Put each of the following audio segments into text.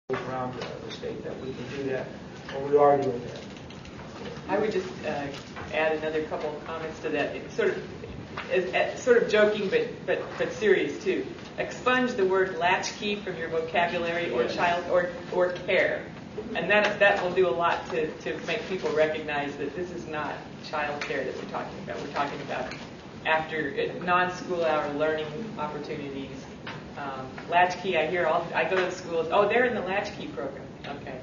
around the state that we can do that, and we are doing that. I would just add another couple of comments to that. It's sort of joking, but serious too. Expunge the word latchkey from your vocabulary, or child, or care, and that will do a lot to make people recognize that this is not child care that we're talking about. We're talking about after non-school hour learning opportunities. Latchkey, I go to the schools. Oh, they're in the latchkey program. Okay.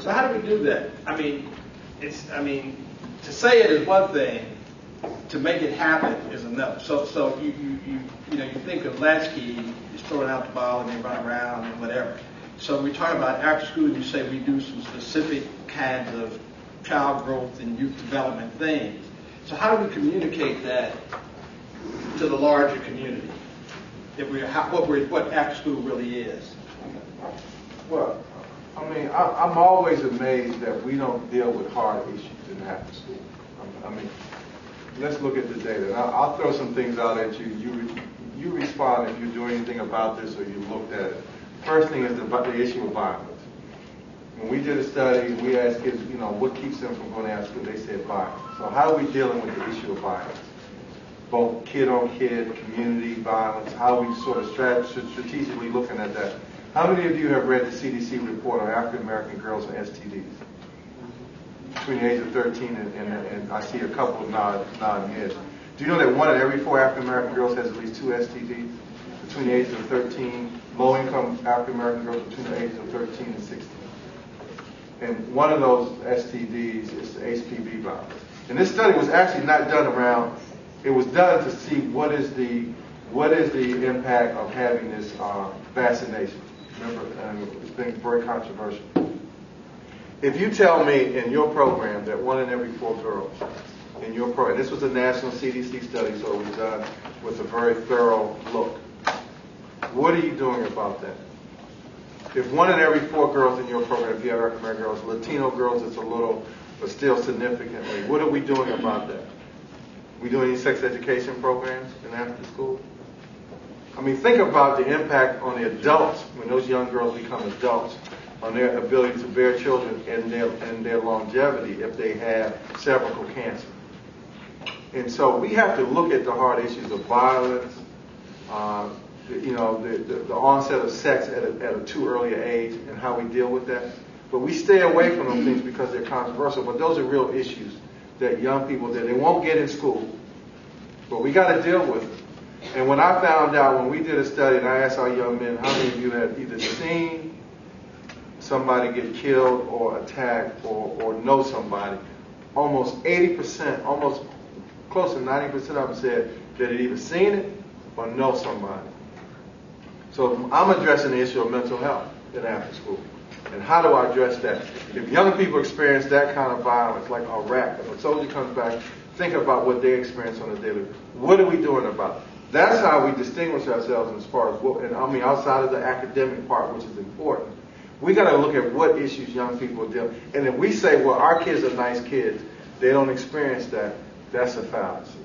So how do we do that? I mean, to say it is one thing. To make it happen is another. So you think of latchkey, just throwing out the ball and they run around and whatever. So we talk about after school. You say we do some specific kinds of child growth and youth development things. So how do we communicate that to the larger community? What after school really is? Well, I'm always amazed that we don't deal with hard issues in after school. Let's look at the data. And I'll throw some things out at you. You respond if you're doing anything about this or you looked at it. First thing is the issue of violence. When we did a study, we asked kids, what keeps them from going to after school? They said violence. So how are we dealing with the issue of violence? Both kid-on-kid, community violence, how are we sort of strategically looking at that? How many of you have read the CDC report on African American girls and STDs? Between the age of 13 and I see a couple of nodding heads. Do you know that 1 in every 4 African American girls has at least 2 STDs? Between the ages of 13, low-income African American girls between the ages of 13 and 16. And one of those STDs is the HPV virus. And this study was actually not done around. It was done to see what is the impact of having this vaccination. Remember, it's been very controversial. If you tell me in your program that 1 in every 4 girls in your program, this was a national CDC study, so it was done with a very thorough look. What are you doing about that? If 1 in every 4 girls in your program, if you have African American girls, Latino girls, it's a little, but still significantly, what are we doing about that? We doing any sex education programs in after school? Think about the impact on the adults when those young girls become adults, on their ability to bear children and their longevity if they have cervical cancer. And so we have to look at the hard issues of violence, the onset of sex at a too early age and how we deal with that. But we stay away from those things because they're controversial. But those are real issues that young people, that they won't get in school. But we got to deal with it. And when I found out, when we did a study and I asked our young men, how many of you have either seen somebody get killed or attacked or know somebody, almost 80%, almost close to 90% of them said that they'd either seen it or know somebody. So I'm addressing the issue of mental health in after school. And how do I address that? If young people experience that kind of violence, like Iraq, and a soldier comes back, think about what they experience on a daily basis. What are we doing about it? That's how we distinguish ourselves as far as outside of the academic part, which is important. We got to look at what issues young people deal with. And if we say, well, our kids are nice kids, they don't experience that, that's a fallacy.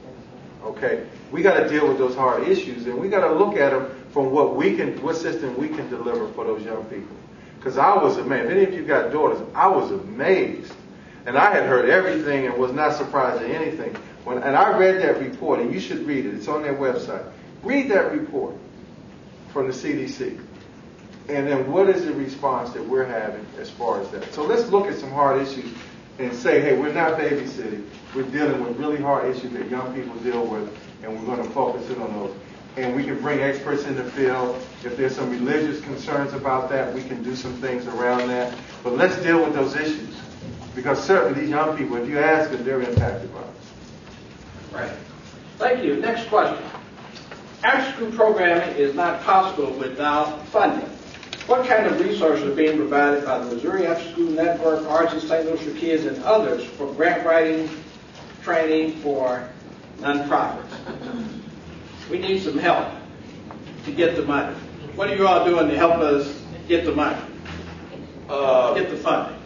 Okay? We got to deal with those hard issues, and we got to look at them from what system we can deliver for those young people. Because I was amazed. If any of you got daughters, I was amazed. And I had heard everything and was not surprised at anything. And I read that report, and you should read it. It's on their website. Read that report from the CDC. And then what is the response that we're having as far as that? So let's look at some hard issues and say, hey, we're not babysitting. We're dealing with really hard issues that young people deal with, and we're going to focus in on those. And we can bring experts in the field. If there's some religious concerns about that, we can do some things around that. But let's deal with those issues. Because certainly these young people, if you ask them, they're impacted by it. Right. Thank you. Next question. After-school programming is not possible without funding. What kind of resources are being provided by the Missouri After-School Network, Arts and St. Louis for Kids, and others for grant writing, training for nonprofits? We need some help to get the money. What are you all doing to help us get the money, get the funding?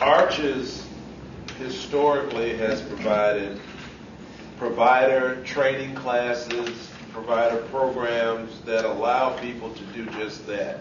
Arches historically has provided provider training classes, provider programs that allow people to do just that.